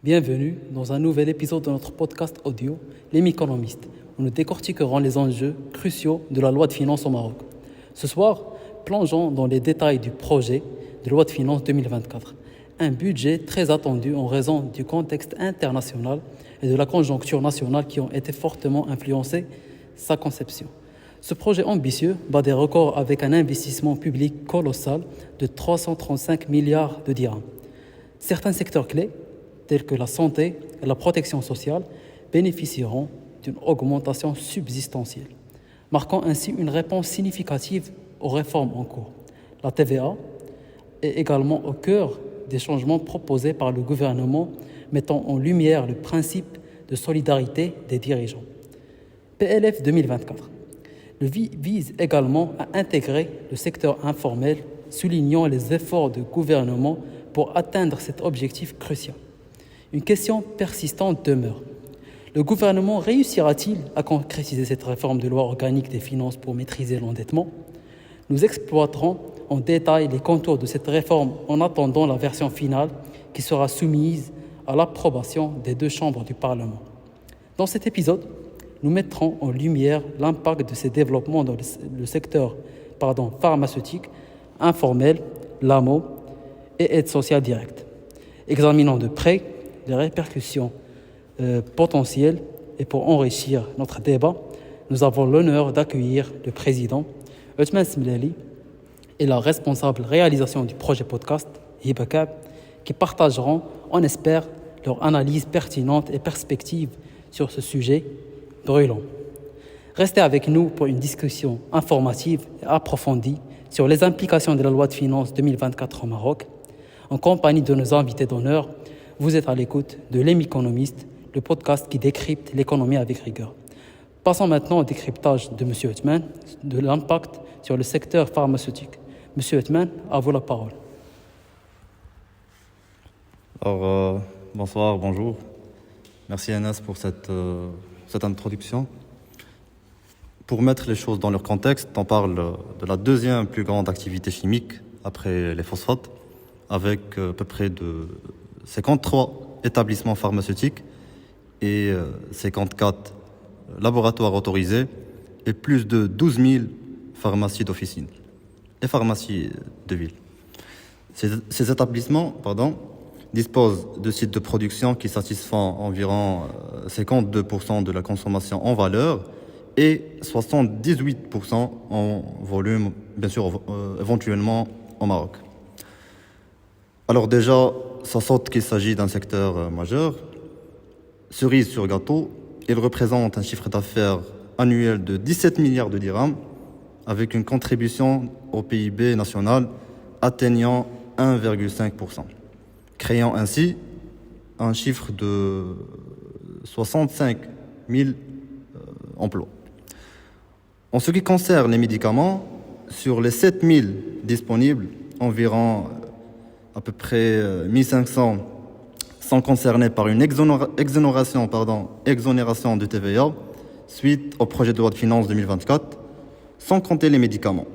Bienvenue dans un nouvel épisode de notre podcast audio, Les Économistes, où nous décortiquerons les enjeux cruciaux de la loi de finances au Maroc. Ce soir, plongeons dans les détails du projet de loi de finances 2024, un budget très attendu en raison du contexte international et de la conjoncture nationale qui ont été fortement influencés sa conception. Ce projet ambitieux bat des records avec un investissement public colossal de 335 milliards de dirhams. Certains secteurs clés, tels que la santé et la protection sociale, bénéficieront d'une augmentation substantielle, marquant ainsi une réponse significative aux réformes en cours. La TVA est également au cœur des changements proposés par le gouvernement, mettant en lumière le principe de solidarité des dirigeants. PLF 2024 vise également à intégrer le secteur informel, soulignant les efforts du gouvernement pour atteindre cet objectif crucial. Une question persistante demeure. Le gouvernement réussira-t-il à concrétiser cette réforme de loi organique des finances pour maîtriser l'endettement ? Nous exploiterons en détail les contours de cette réforme en attendant la version finale qui sera soumise à l'approbation des deux chambres du Parlement. Dans cet épisode, nous mettrons en lumière l'impact de ces développements dans le secteur pharmaceutique, informel, l'AMO et aide sociale directe. Examinons de près les répercussions potentielles et pour enrichir notre débat, nous avons l'honneur d'accueillir le président Othmane Smelali et la responsable réalisation du projet podcast, Hiba Kab, qui partageront, on espère, leur analyse pertinente et perspective sur ce sujet brûlant. Restez avec nous pour une discussion informative et approfondie sur les implications de la loi de finances 2024 au Maroc. En compagnie de nos invités d'honneur, vous êtes à l'écoute de l'Économiste, le podcast qui décrypte l'économie avec rigueur. Passons maintenant au décryptage de M. Othmane, de l'impact sur le secteur pharmaceutique. M. Othmane, à vous la parole. Alors, bonsoir, bonjour. Merci Anas pour cette introduction. Pour mettre les choses dans leur contexte, on parle de la deuxième plus grande activité chimique après les phosphates, avec à peu près de 53 établissements pharmaceutiques et 54 laboratoires autorisés et plus de 12 000 pharmacies d'officine et pharmacies de ville. Ces établissements disposent de sites de production qui satisfont environ 52% de la consommation en valeur et 78% en volume, bien sûr, éventuellement au Maroc. Alors déjà, ça saute qu'il s'agit d'un secteur majeur. Cerise sur gâteau, il représente un chiffre d'affaires annuel de 17 milliards de dirhams avec une contribution au PIB national atteignant 1,5%, créant ainsi un chiffre de 65 000 emplois. En ce qui concerne les médicaments, sur les 7 000 disponibles, environ à peu près 1500 sont concernés par une exonération de TVA suite au projet de loi de finances 2024, sans compter les médicaments.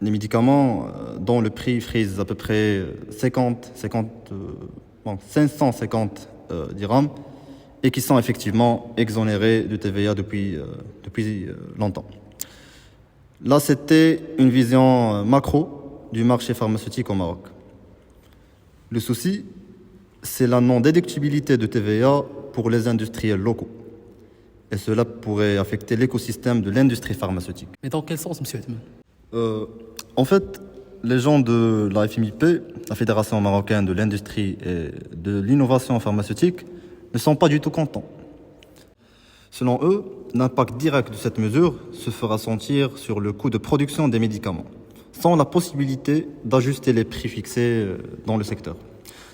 Les médicaments dont le prix frise à peu près 550 dirhams et qui sont effectivement exonérés de TVA depuis longtemps. Là, c'était une vision macro du marché pharmaceutique au Maroc. Le souci, c'est la non-déductibilité de TVA pour les industriels locaux. Et cela pourrait affecter l'écosystème de l'industrie pharmaceutique. Mais dans quel sens, M. Othmane ? En fait, les gens de la FMIP, la Fédération marocaine de l'industrie et de l'innovation pharmaceutique, ne sont pas du tout contents. Selon eux, l'impact direct de cette mesure se fera sentir sur le coût de production des médicaments, sans la possibilité d'ajuster les prix fixés dans le secteur.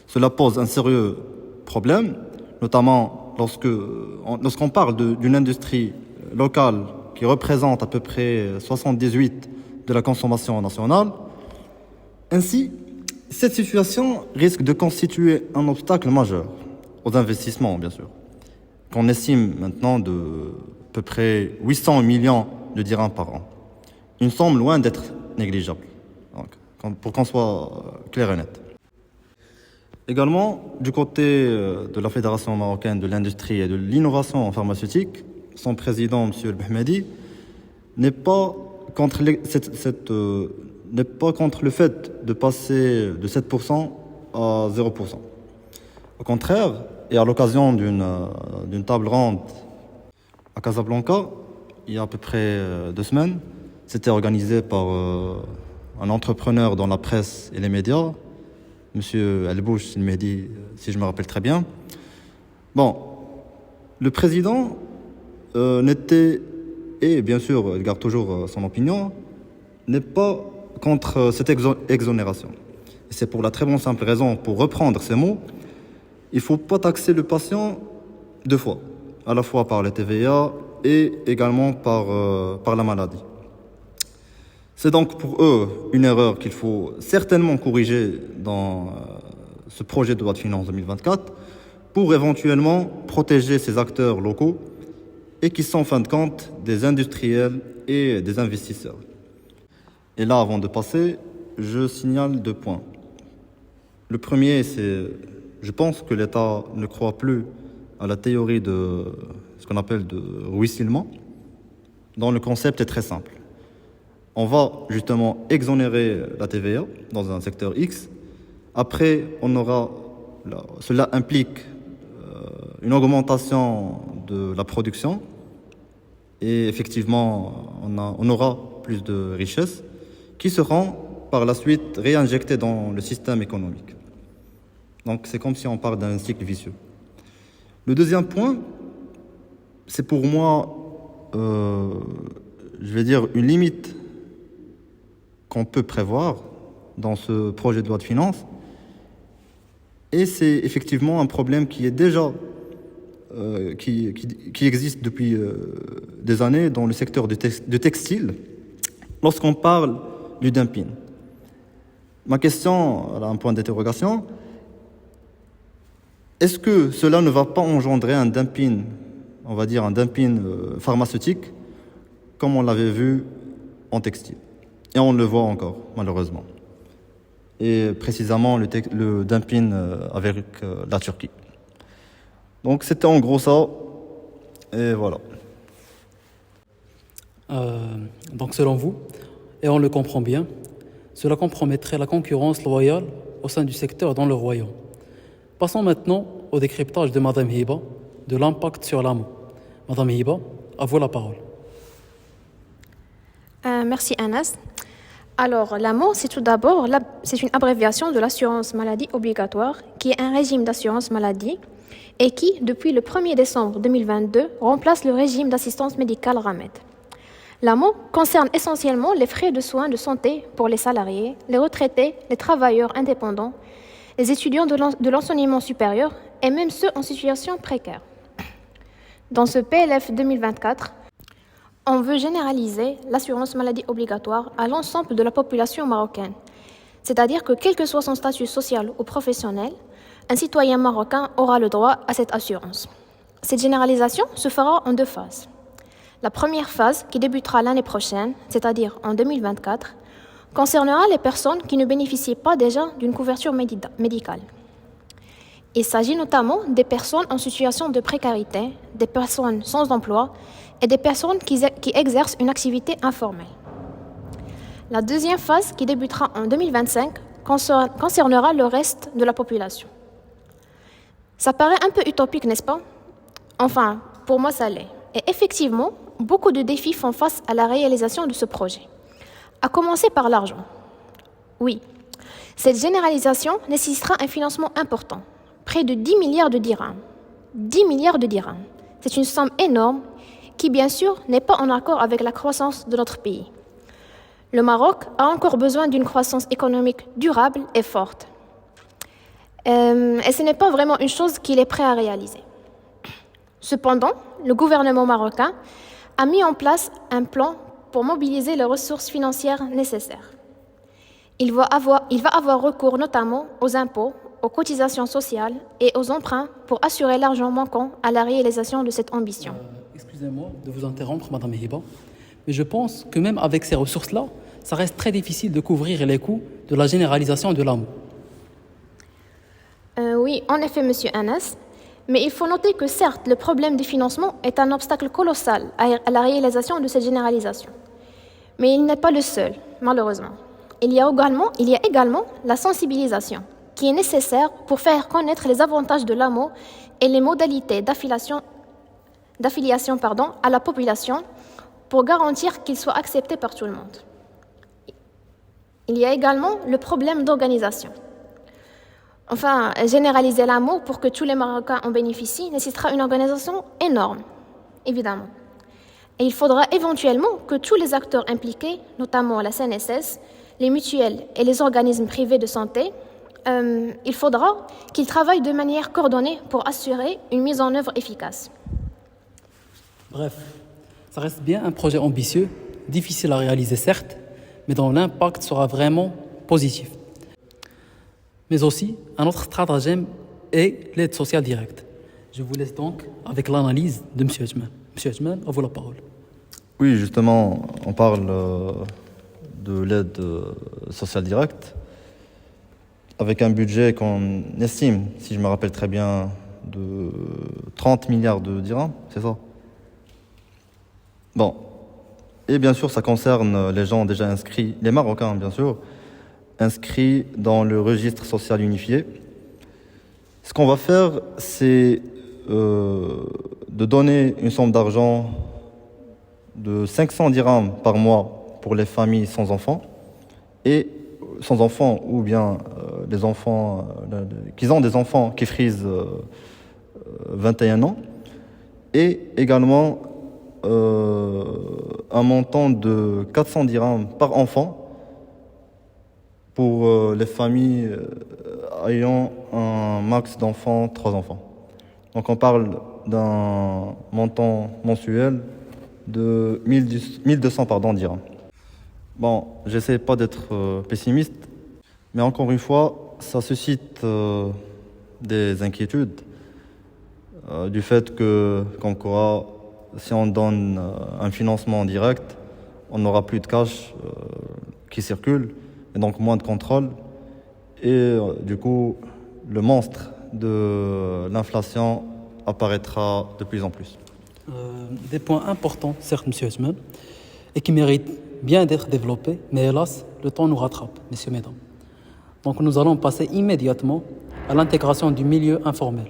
Cela pose un sérieux problème, notamment lorsqu'on parle d'une industrie locale qui représente à peu près 78% de la consommation nationale. Ainsi, Cette situation risque de constituer un obstacle majeur aux investissements, bien sûr, qu'on estime maintenant de à peu près 800 millions de dirhams par an. Une somme loin d'être négligeable, donc, pour qu'on soit clair et net. Également, du côté de la Fédération marocaine de l'industrie et de l'innovation pharmaceutique, son président, M. Bahmedi, n'est pas contre le fait de passer de 7% à 0%. Au contraire, et à l'occasion d'une table ronde à Casablanca, il y a à peu près 2 semaines, c'était organisé par un entrepreneur dans la presse et les médias, M. El-Bouch Mehdi, si je me rappelle très bien. Bon, le président n'était, et bien sûr, il garde toujours son opinion, n'est pas contre cette exonération. Et c'est pour la très bonne simple raison, pour reprendre ces mots, il ne faut pas taxer le patient 2 fois, à la fois par la TVA et également par la maladie. C'est donc pour eux une erreur qu'il faut certainement corriger dans ce projet de loi de finances 2024 pour éventuellement protéger ces acteurs locaux et qui sont en fin de compte des industriels et des investisseurs. Et là, avant de passer, je signale 2 points. Le premier, c'est je pense que l'État ne croit plus à la théorie de ce qu'on appelle de ruissellement, dont le concept est très simple. On va justement exonérer la TVA dans un secteur X. Après, cela implique une augmentation de la production et effectivement, on aura plus de richesses qui seront par la suite réinjectées dans le système économique. Donc c'est comme si on parle d'un cycle vicieux. Le deuxième point, c'est pour moi, je vais dire, une limite qu'on peut prévoir dans ce projet de loi de finances. Et c'est effectivement un problème qui est déjà, qui existe depuis des années dans le secteur du textile, lorsqu'on parle du dumping. Ma question, elle a un point d'interrogation. Est-ce que cela ne va pas engendrer un dumping, on va dire un dumping pharmaceutique, comme on l'avait vu en textile? Et on le voit encore, malheureusement. Et précisément le dumping avec la Turquie. Donc c'était en gros ça. Et voilà. Donc selon vous, et on le comprend bien, cela compromettrait la concurrence loyale au sein du secteur dans le royaume. Passons maintenant au décryptage de Madame Hiba, de l'impact sur l'AMO. Madame Hiba, à vous la parole. Merci Anas. Alors, l'AMO, c'est tout d'abord c'est une abréviation de l'assurance maladie obligatoire, qui est un régime d'assurance maladie et qui, depuis le 1er décembre 2022, remplace le régime d'assistance médicale RAMED. L'AMO concerne essentiellement les frais de soins de santé pour les salariés, les retraités, les travailleurs indépendants, les étudiants de l'enseignement supérieur et même ceux en situation précaire. Dans ce PLF 2024, on veut généraliser l'assurance maladie obligatoire à l'ensemble de la population marocaine. C'est-à-dire que quel que soit son statut social ou professionnel, un citoyen marocain aura le droit à cette assurance. Cette généralisation se fera en 2 phases. La première phase, qui débutera l'année prochaine, c'est-à-dire en 2024, concernera les personnes qui ne bénéficient pas déjà d'une couverture médicale. Il s'agit notamment des personnes en situation de précarité, des personnes sans emploi et des personnes qui exercent une activité informelle. La deuxième phase, qui débutera en 2025, concernera le reste de la population. Ça paraît un peu utopique, n'est-ce pas? Enfin, pour moi, ça l'est. Et effectivement, beaucoup de défis font face à la réalisation de ce projet. À commencer par l'argent. Oui, cette généralisation nécessitera un financement important, près de 10 milliards de dirhams. 10 milliards de dirhams. C'est une somme énorme qui, bien sûr, n'est pas en accord avec la croissance de notre pays. Le Maroc a encore besoin d'une croissance économique durable et forte. Et ce n'est pas vraiment une chose qu'il est prêt à réaliser. Cependant, le gouvernement marocain a mis en place un plan pour mobiliser les ressources financières nécessaires. Il va avoir recours notamment aux impôts, aux cotisations sociales et aux emprunts pour assurer l'argent manquant à la réalisation de cette ambition. Excusez-moi de vous interrompre, Madame Hiba, mais je pense que même avec ces ressources-là, ça reste très difficile de couvrir les coûts de la généralisation de l'AMO. Oui, en effet, Monsieur Anas, mais il faut noter que certes, le problème du financement est un obstacle colossal à la réalisation de cette généralisation. Mais il n'est pas le seul, malheureusement. Il y a également la sensibilisation, qui est nécessaire pour faire connaître les avantages de l'AMO et les modalités d'affiliation à la population pour garantir qu'il soit accepté par tout le monde. Il y a également le problème d'organisation. Enfin, généraliser l'AMO pour que tous les Marocains en bénéficient nécessitera une organisation énorme, évidemment. Et il faudra éventuellement que tous les acteurs impliqués, notamment la CNSS, les mutuelles et les organismes privés de santé, il faudra qu'ils travaillent de manière coordonnée pour assurer une mise en œuvre efficace. Bref, ça reste bien un projet ambitieux, difficile à réaliser certes, mais dont l'impact sera vraiment positif. Mais aussi, un autre stratagème est l'aide sociale directe. Je vous laisse donc avec l'analyse de M. Ajman. M. Ajman, à vous la parole. Oui, justement, on parle de l'aide sociale directe avec un budget qu'on estime, si je me rappelle très bien, de 30 milliards de dirhams, c'est ça? Bon, et bien sûr, ça concerne les gens déjà inscrits, les Marocains, bien sûr, inscrits dans le registre social unifié. Ce qu'on va faire, c'est de donner une somme d'argent de 500 dirhams par mois pour les familles sans enfants, et sans enfants ou bien les enfants qui ont des enfants qui frisent 21 ans, et également un montant de 400 dirhams par enfant pour les familles ayant un max d'enfants, 3 enfants. Donc on parle d'un montant mensuel de 1200 dirhams. Bon, j'essaie pas d'être pessimiste, mais encore une fois, ça suscite des inquiétudes du fait qu'en quoi, si on donne un financement direct, on n'aura plus de cash qui circule, et donc moins de contrôle, et du coup, le monstre de l'inflation apparaîtra de plus en plus. Des points importants, certes, M. Ajman, et qui méritent bien d'être développés, mais hélas, le temps nous rattrape, messieurs, mesdames. Donc nous allons passer immédiatement à l'intégration du milieu informel.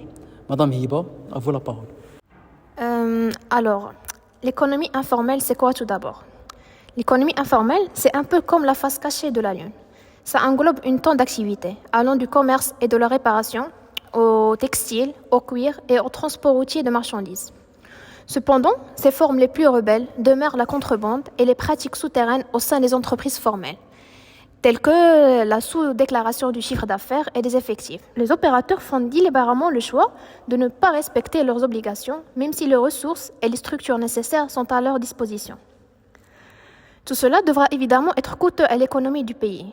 Madame Hiba, à vous la parole. Alors, l'économie informelle, c'est quoi tout d'abord? L'économie informelle, c'est un peu comme la face cachée de la Lune. Ça englobe une tonne d'activités, allant du commerce et de la réparation, au textile, au cuir et au transport routier de marchandises. Cependant, ces formes les plus rebelles demeurent la contrebande et les pratiques souterraines au sein des entreprises formelles, telles que la sous-déclaration du chiffre d'affaires et des effectifs. Les opérateurs font délibérément le choix de ne pas respecter leurs obligations, même si les ressources et les structures nécessaires sont à leur disposition. Tout cela devra évidemment être coûteux à l'économie du pays.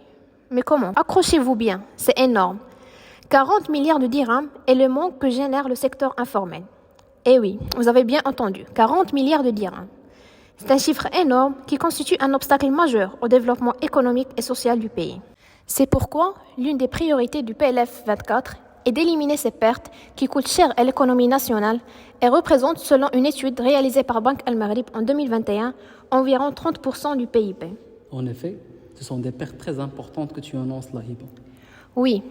Mais comment? Accrochez-vous bien, c'est énorme. 40 milliards de dirhams est le manque que génère le secteur informel. Eh oui, vous avez bien entendu, 40 milliards de dirhams. C'est un chiffre énorme qui constitue un obstacle majeur au développement économique et social du pays. C'est pourquoi l'une des priorités du PLF 24 est d'éliminer ces pertes qui coûtent cher à l'économie nationale et représentent, selon une étude réalisée par Banque Al Maghrib en 2021, environ 30% du PIB. En effet, ce sont des pertes très importantes que tu annonces là, Hiba. Oui,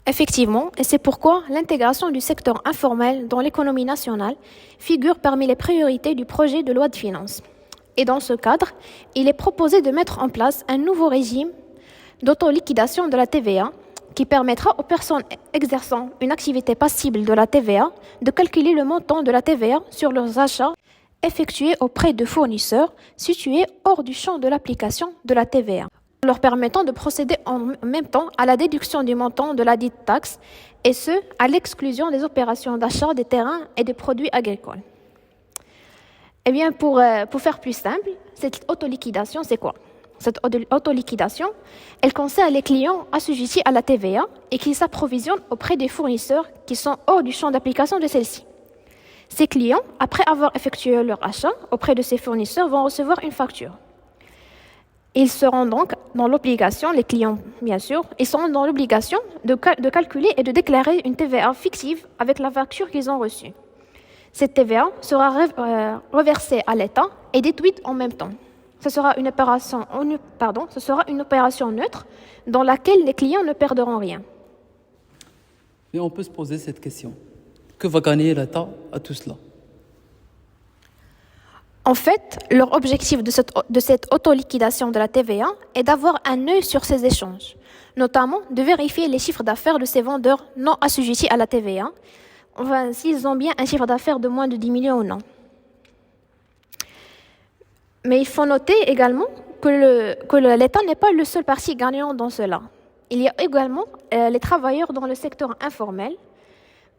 effectivement, et c'est pourquoi l'intégration du secteur informel dans l'économie nationale figure parmi les priorités du projet de loi de finances. Et dans ce cadre, il est proposé de mettre en place un nouveau régime d'autoliquidation de la TVA qui permettra aux personnes exerçant une activité passible de la TVA de calculer le montant de la TVA sur leurs achats effectués auprès de fournisseurs situés hors du champ de l'application de la TVA, leur permettant de procéder en même temps à la déduction du montant de la dite taxe, et ce, à l'exclusion des opérations d'achat des terrains et des produits agricoles. Eh bien, pour faire plus simple, cette autoliquidation, c'est quoi? Cette autoliquidation, elle concerne les clients assujettis à la TVA et qui s'approvisionnent auprès des fournisseurs qui sont hors du champ d'application de celle-ci. Ces clients, après avoir effectué leur achat auprès de ces fournisseurs, vont recevoir une facture. Ils seront donc dans l'obligation, les clients bien sûr, ils seront dans l'obligation de calculer et de déclarer une TVA fictive avec la facture qu'ils ont reçue. Cette TVA sera reversée à l'État et déduite en même temps. Ce sera une opération neutre dans laquelle les clients ne perdront rien. Mais on peut se poser cette question. Que va gagner l'État à tout cela? En fait, leur objectif de cette autoliquidation de la TVA est d'avoir un œil sur ces échanges, notamment de vérifier les chiffres d'affaires de ces vendeurs non assujettis à la TVA, enfin, s'ils ont bien un chiffre d'affaires de moins de 10 millions ou non. Mais il faut noter également que l'État n'est pas le seul parti gagnant dans cela. Il y a également les travailleurs dans le secteur informel.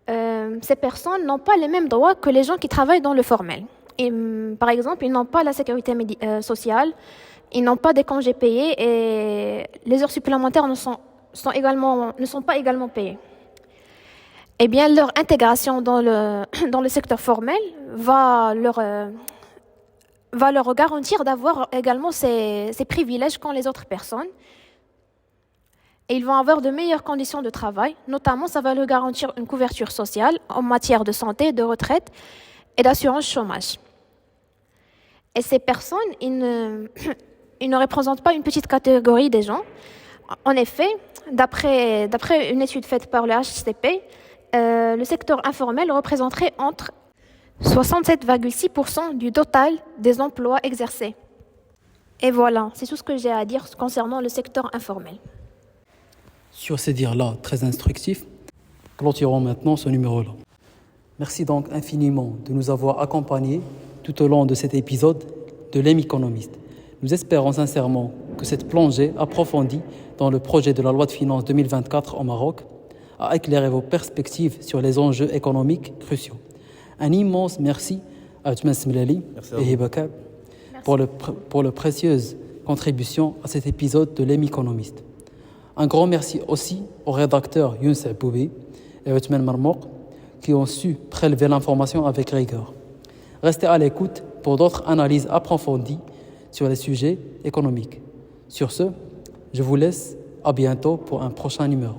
Ces personnes n'ont pas les mêmes droits que les gens qui travaillent dans le formel. Et, par exemple, ils n'ont pas la sécurité sociale, ils n'ont pas des congés payés et les heures supplémentaires ne sont pas également payées. Eh bien, leur intégration dans le secteur formel va leur garantir d'avoir également ces privilèges qu'ont les autres personnes. Et ils vont avoir de meilleures conditions de travail. Notamment, ça va leur garantir une couverture sociale en matière de santé, de retraite et d'assurance chômage. Et ces personnes, ils ne représentent pas une petite catégorie des gens. En effet, d'après une étude faite par le HCP, le secteur informel représenterait entre 67,6% du total des emplois exercés. Et voilà, c'est tout ce que j'ai à dire concernant le secteur informel. Sur ces dires-là très instructifs, clôturons maintenant ce numéro-là. Merci donc infiniment de nous avoir accompagnés tout au long de cet épisode de l'Émiconomiste. Nous espérons sincèrement que cette plongée approfondie dans le projet de la loi de finances 2024 au Maroc a éclairé vos perspectives sur les enjeux économiques cruciaux. Un immense merci à Atman Smlali et Hiba Kab pour leur précieuse contribution à cet épisode de l'Émiconomiste. Un grand merci aussi aux rédacteurs Younes Aboubi et Atman Marmouk qui ont su prélever l'information avec rigueur. Restez à l'écoute pour d'autres analyses approfondies sur les sujets économiques. Sur ce, je vous laisse à bientôt pour un prochain numéro.